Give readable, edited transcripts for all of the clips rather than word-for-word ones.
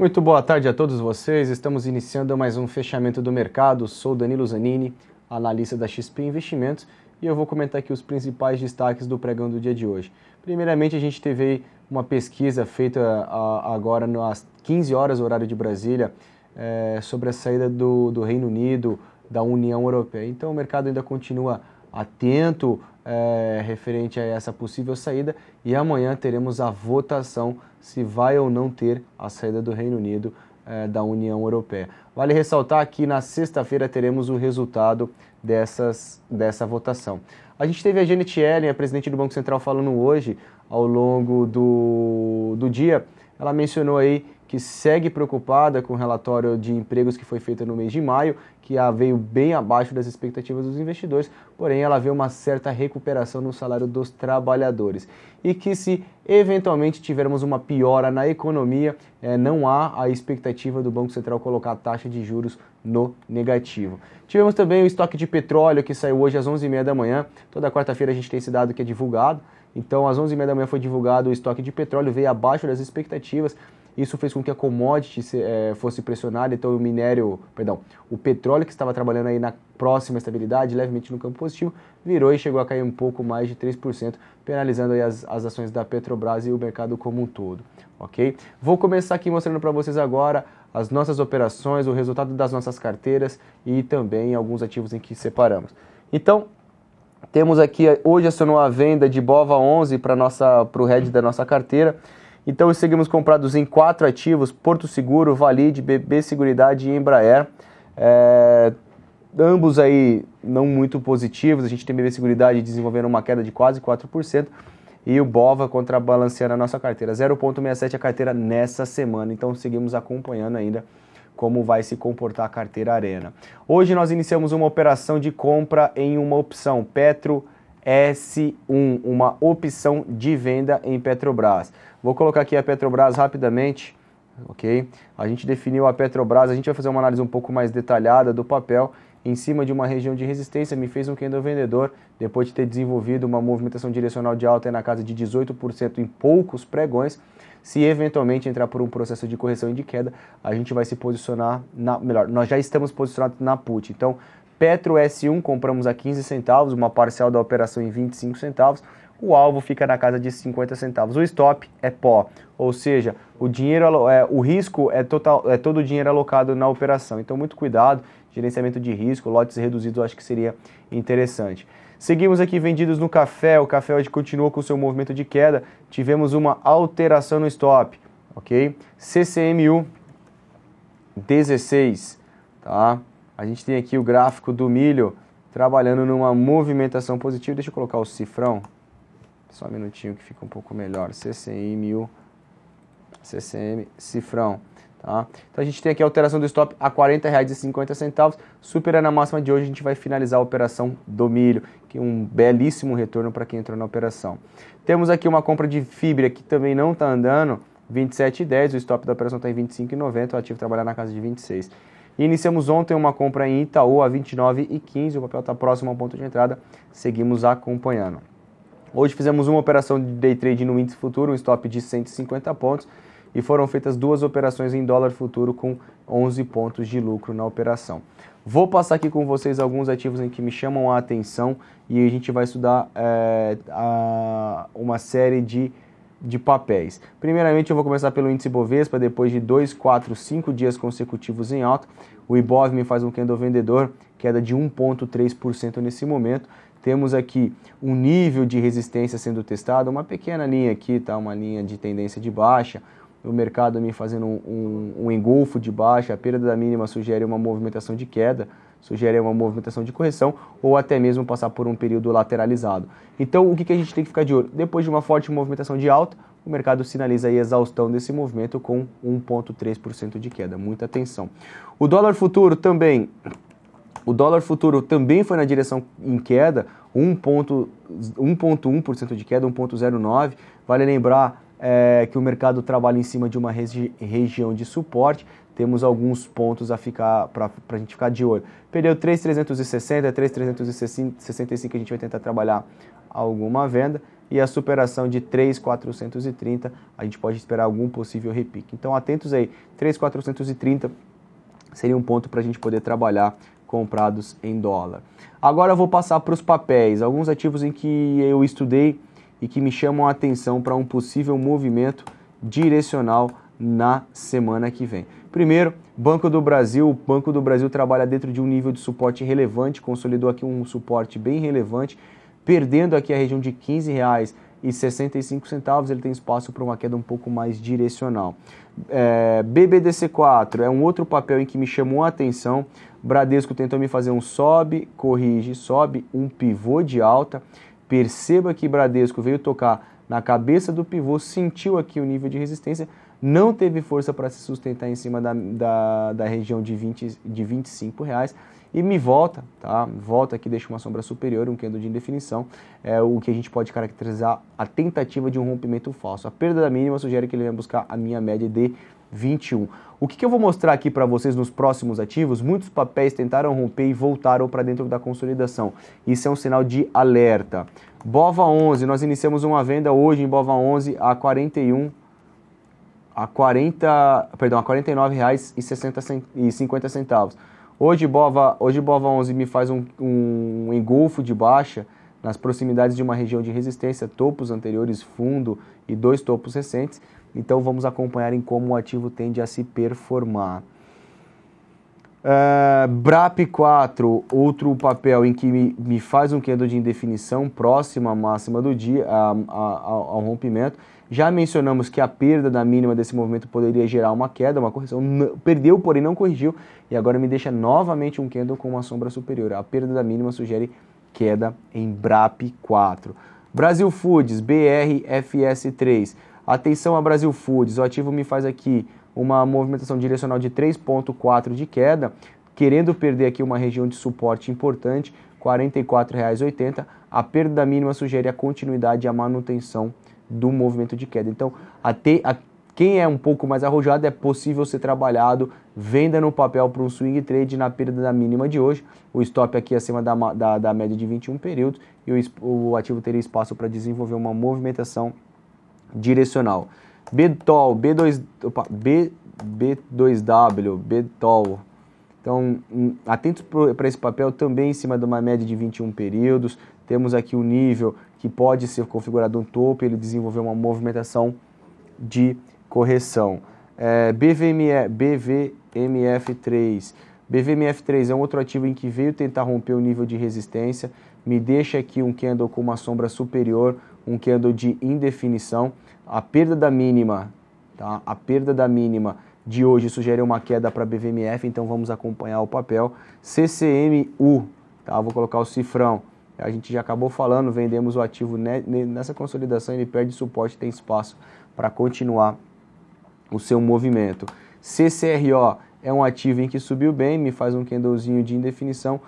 Muito boa tarde a todos vocês. Estamos iniciando mais um fechamento do mercado. Sou Danilo Zanini, analista da XP Investimentos, e eu vou comentar aqui os principais destaques do pregão do dia de hoje. Primeiramente, a gente teve uma pesquisa feita agora às 15 horas, horário de Brasília, sobre a saída do Reino Unido da União Europeia. Então, o mercado ainda continua atento referente a essa possível saída, e amanhã teremos a votação se vai ou não ter a saída do Reino Unido da União Europeia. Vale ressaltar que na sexta-feira teremos o resultado dessa votação. A gente teve a Janet Yellen, a presidente do Banco Central, falando hoje, ao longo do dia. Ela mencionou aí que segue preocupada com o relatório de empregos que foi feito no mês de maio, que veio bem abaixo das expectativas dos investidores, porém ela vê uma certa recuperação no salário dos trabalhadores. E que se eventualmente tivermos uma piora na economia, não há a expectativa do Banco Central colocar a taxa de juros no negativo. Tivemos também o estoque de petróleo que saiu hoje às 11h30 da manhã. Toda quarta-feira a gente tem esse dado que é divulgado. Então, às 11h30 da manhã foi divulgado o estoque de petróleo, veio abaixo das expectativas. Isso fez com que a commodity fosse pressionada, então o petróleo que estava trabalhando aí na próxima estabilidade, levemente no campo positivo, virou e chegou a cair um pouco mais de 3%, penalizando aí as ações da Petrobras e o mercado como um todo, ok? Vou começar aqui mostrando para vocês agora as nossas operações, o resultado das nossas carteiras e também alguns ativos em que separamos. Então, temos aqui, hoje acionou a venda de BOVA11 para o head da nossa carteira. Então, seguimos comprados em 4 ativos: Porto Seguro, Valide, BB Seguridade e Embraer. Ambos aí não muito positivos. A gente tem BB Seguridade desenvolvendo uma queda de quase 4% e o BOVA contrabalanceando a nossa carteira. 0,67 a carteira nessa semana. Então, seguimos acompanhando ainda como vai se comportar a carteira Arena. Hoje nós iniciamos uma operação de compra em uma opção Petro S1, uma opção de venda em Petrobras. Vou colocar aqui a Petrobras rapidamente, ok? A gente definiu a Petrobras, a gente vai fazer uma análise um pouco mais detalhada do papel em cima de uma região de resistência. Me fez um candle vendedor, depois de ter desenvolvido uma movimentação direcional de alta na casa de 18% em poucos pregões. Se eventualmente entrar por um processo de correção e de queda, a gente vai se posicionar, nós já estamos posicionados na put. Então, Petro S1 compramos a 15 centavos, uma parcial da operação em 25 centavos. O alvo fica na casa de 50 centavos. O stop é pó, ou seja, o risco é todo o dinheiro alocado na operação. Então, muito cuidado, gerenciamento de risco, lotes reduzidos, eu acho que seria interessante. Seguimos aqui vendidos no café. O café hoje continua com o seu movimento de queda. Tivemos uma alteração no stop, ok? CCMU 16, tá? A gente tem aqui o gráfico do milho trabalhando numa movimentação positiva. Deixa eu colocar o cifrão. Só um minutinho que fica um pouco melhor. CCM, cifrão. Tá? Então a gente tem aqui a alteração do stop a R$ 40,50. Superando a máxima de hoje, a gente vai finalizar a operação do milho, que é um belíssimo retorno para quem entrou na operação. Temos aqui uma compra de fibra que também não está andando, 27,10. O stop da operação está em 25,90. O ativo trabalhar na casa de 26. E iniciamos ontem uma compra em Itaú a 29,15. O papel está próximo ao ponto de entrada. Seguimos acompanhando. Hoje fizemos uma operação de day trade no índice futuro, um stop de 150 pontos, e foram feitas 2 operações em dólar futuro com 11 pontos de lucro na operação. Vou passar aqui com vocês alguns ativos em que me chamam a atenção e a gente vai estudar uma série de papéis. Primeiramente, eu vou começar pelo índice Bovespa. Depois de 2, 4, 5 dias consecutivos em alta, o Ibov me faz um candle vendedor, queda de 1,3% nesse momento. Temos aqui um nível de resistência sendo testado, uma pequena linha aqui, tá? Uma linha de tendência de baixa. O mercado me fazendo um engolfo de baixa. A perda da mínima sugere uma movimentação de queda, sugere uma movimentação de correção ou até mesmo passar por um período lateralizado. Então, o que a gente tem que ficar de olho? Depois de uma forte movimentação de alta, o mercado sinaliza aí a exaustão desse movimento com 1,3% de queda. Muita atenção. O dólar futuro também foi na direção em queda, 1,1% de queda, 1,09%. Vale lembrar que o mercado trabalha em cima de uma região de suporte. Temos alguns pontos para a gente ficar de olho. Perdeu 3.360, 3.365, a gente vai tentar trabalhar alguma venda. e a superação de 3.430, a gente pode esperar algum possível repique. Então atentos aí, 3.430 seria um ponto para a gente poder trabalhar comprados em dólar. Agora eu vou passar para os papéis, alguns ativos em que eu estudei e que me chamam a atenção para um possível movimento direcional na semana que vem. Primeiro, Banco do Brasil. O Banco do Brasil trabalha dentro de um nível de suporte relevante, consolidou aqui um suporte bem relevante, perdendo aqui a região de R$ 15,65, ele tem espaço para uma queda um pouco mais direcional. BBDC4 é um outro papel em que me chamou a atenção. Bradesco tentou me fazer um sobe, corrige, sobe, um pivô de alta. Perceba que Bradesco veio tocar na cabeça do pivô, sentiu aqui o nível de resistência, não teve força para se sustentar em cima da região de R$ 25 e me volta, tá? Volta aqui, deixa uma sombra superior, um candle de indefinição, o que a gente pode caracterizar a tentativa de um rompimento falso. A perda da mínima sugere que ele vai buscar a minha média de 21. O que eu vou mostrar aqui para vocês nos próximos ativos? Muitos papéis tentaram romper e voltaram para dentro da consolidação. Isso é um sinal de alerta. BOVA11, nós iniciamos uma venda hoje em BOVA11 a R$ 49,50. Hoje BOVA11 me faz um engolfo de baixa nas proximidades de uma região de resistência, topos anteriores, fundo e 2 topos recentes. Então vamos acompanhar em como o ativo tende a se performar. BRAP4, outro papel em que me faz um candle de indefinição próxima à máxima do dia, ao rompimento. Já mencionamos que a perda da mínima desse movimento poderia gerar uma queda, uma correção. Perdeu, porém não corrigiu, e agora me deixa novamente um candle com uma sombra superior. A perda da mínima sugere queda em BRAP4. Brasil Foods, BRFS3. Atenção a Brasil Foods, o ativo me faz aqui uma movimentação direcional de 3,4 de queda, querendo perder aqui uma região de suporte importante, R$ 44,80. A perda da mínima sugere a continuidade e a manutenção do movimento de queda. Então, quem é um pouco mais arrojado, é possível ser trabalhado, venda no papel para um swing trade na perda da mínima de hoje, o stop aqui acima da média de 21 períodos, e o ativo teria espaço para desenvolver uma movimentação direcional. BTOL, B2W, BTOL. Então, atentos para esse papel também em cima de uma média de 21 períodos. Temos aqui um nível que pode ser configurado um topo, ele desenvolver uma movimentação de correção. BVMF3. BVMF3 é um outro ativo em que veio tentar romper o nível de resistência. Me deixa aqui um candle com uma sombra superior, um candle de indefinição. A perda da mínima, tá? A perda da mínima de hoje sugere uma queda para BVMF, então vamos acompanhar o papel. CCMU, tá? Vou colocar o cifrão. A gente já acabou falando, vendemos o ativo nessa consolidação, ele perde suporte, tem espaço para continuar o seu movimento. CCRO é um ativo em que subiu bem, me faz um candlezinho de indefinição,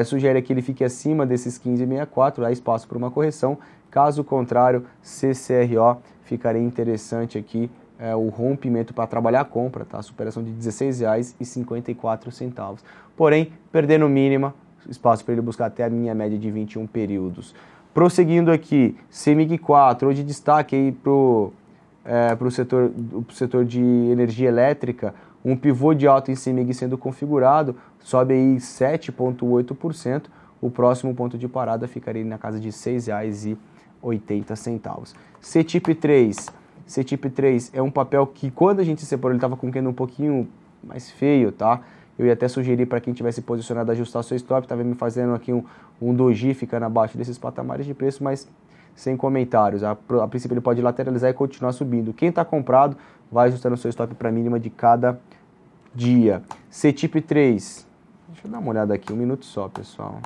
sugere que ele fique acima desses 15,64, há espaço para uma correção. Caso contrário, CCRO ficaria interessante aqui o rompimento para trabalhar a compra, tá? Superação de R$ 16,54. Porém, perdendo mínima, espaço para ele buscar até a minha média de 21 períodos. Prosseguindo aqui, CEMIG 4, hoje destaque aí para o setor de energia elétrica, um pivô de alta em CEMIG sendo configurado, sobe aí 7,8%, o próximo ponto de parada ficaria na casa de R$ 6,80. CTIP3 é um papel que quando a gente separou ele estava com um candle um pouquinho mais feio, tá? Eu ia até sugerir para quem tivesse posicionado ajustar seu stop, estava me fazendo aqui um doji ficando abaixo desses patamares de preço, mas sem comentários. A princípio ele pode lateralizar e continuar subindo. Quem está comprado vai ajustando seu stop para a mínima de cada dia. CTIP3, deixa eu dar uma olhada aqui, um minuto só, pessoal.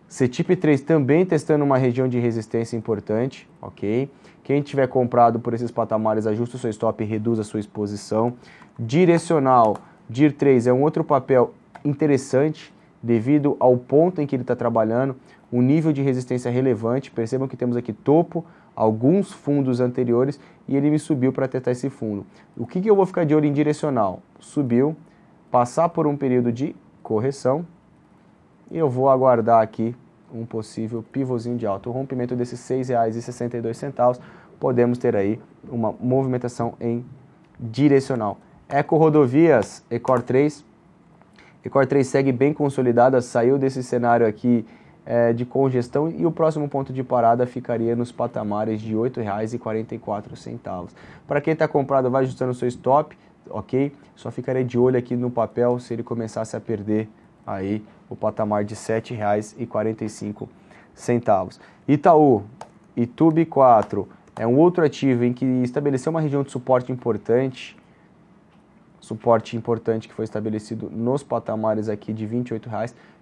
CTIP3 também testando uma região de resistência importante, ok? Quem tiver comprado por esses patamares, ajusta o seu stop e reduz a sua exposição. Direcional, DIR3 é um outro papel interessante devido ao ponto em que ele está trabalhando, um nível de resistência relevante. Percebam que temos aqui topo, alguns fundos anteriores e ele me subiu para testar esse fundo. O que eu vou ficar de olho em direcional? Subiu, passar por um período de correção e eu vou aguardar aqui um possível pivôzinho de alta. O rompimento desses R$ 6,62, podemos ter aí uma movimentação em direcional. Eco Rodovias, Ecor 3. Ecor 3 segue bem consolidada, saiu desse cenário aqui de congestão e o próximo ponto de parada ficaria nos patamares de R$ 8,44. Para quem está comprado, vai ajustando o seu stop, ok? Só ficaria de olho aqui no papel se ele começasse a perder aí o patamar de R$ 7,45. Itaú, Itube 4, é um outro ativo em que estabeleceu uma região de suporte importante que foi estabelecido nos patamares aqui de R$ 28.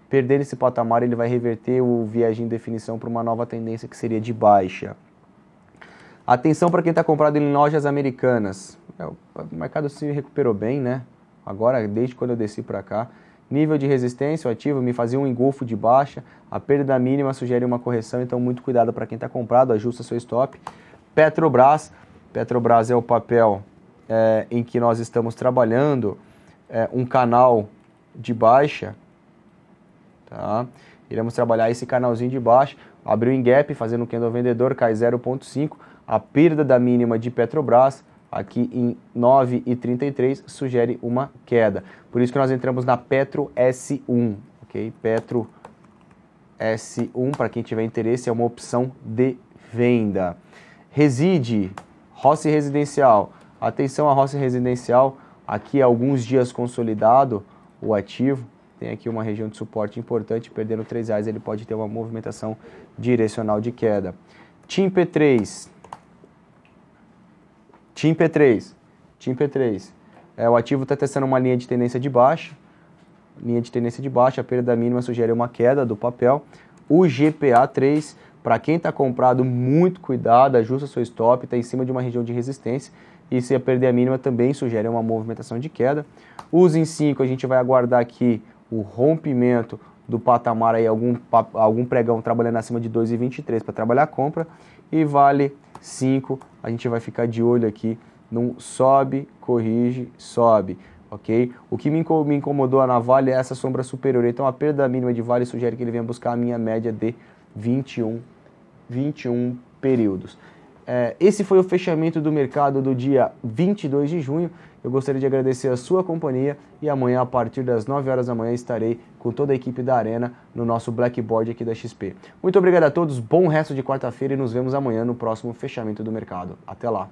Perder esse patamar, ele vai reverter o viés em definição para uma nova tendência que seria de baixa. Atenção para quem está comprado em lojas americanas. O mercado se recuperou bem, né? Agora, desde quando eu desci para cá. Nível de resistência, o ativo me fazia um engolfo de baixa. A perda mínima sugere uma correção, então muito cuidado para quem está comprado, ajusta seu stop. Petrobras. Petrobras é o papel em que nós estamos trabalhando um canal de baixa. Tá? Iremos trabalhar esse canalzinho de baixo, abriu em gap, fazendo um candle vendedor, cai 0,5, a perda da mínima de Petrobras, aqui em 9,33, sugere uma queda. Por isso que nós entramos na Petro S1, ok? Petro S1, para quem tiver interesse, é uma opção de venda. Reside, Rossi Residencial, atenção a Rossi Residencial, aqui há alguns dias consolidado o ativo, tem aqui uma região de suporte importante, perdendo R$ 3, ele pode ter uma movimentação direcional de queda. TIM P3. O ativo está testando uma linha de tendência de baixa. A perda mínima sugere uma queda do papel. O GPA3, para quem está comprado, muito cuidado, ajusta seu stop, está em cima de uma região de resistência. E se a perder a mínima também sugere uma movimentação de queda. Os em 5, a gente vai aguardar aqui o rompimento do patamar, aí algum pregão trabalhando acima de 2,23 para trabalhar a compra. E Vale 5, a gente vai ficar de olho aqui num sobe, corrige, sobe, ok? O que me incomodou na Vale é essa sombra superior, então a perda mínima de Vale sugere que ele venha buscar a minha média de 21 períodos. Esse foi o fechamento do mercado do dia 22 de junho. Eu gostaria de agradecer a sua companhia e amanhã, a partir das 9 horas da manhã, estarei com toda a equipe da Arena no nosso Blackboard aqui da XP. Muito obrigado a todos, bom resto de quarta-feira e nos vemos amanhã no próximo fechamento do mercado. Até lá!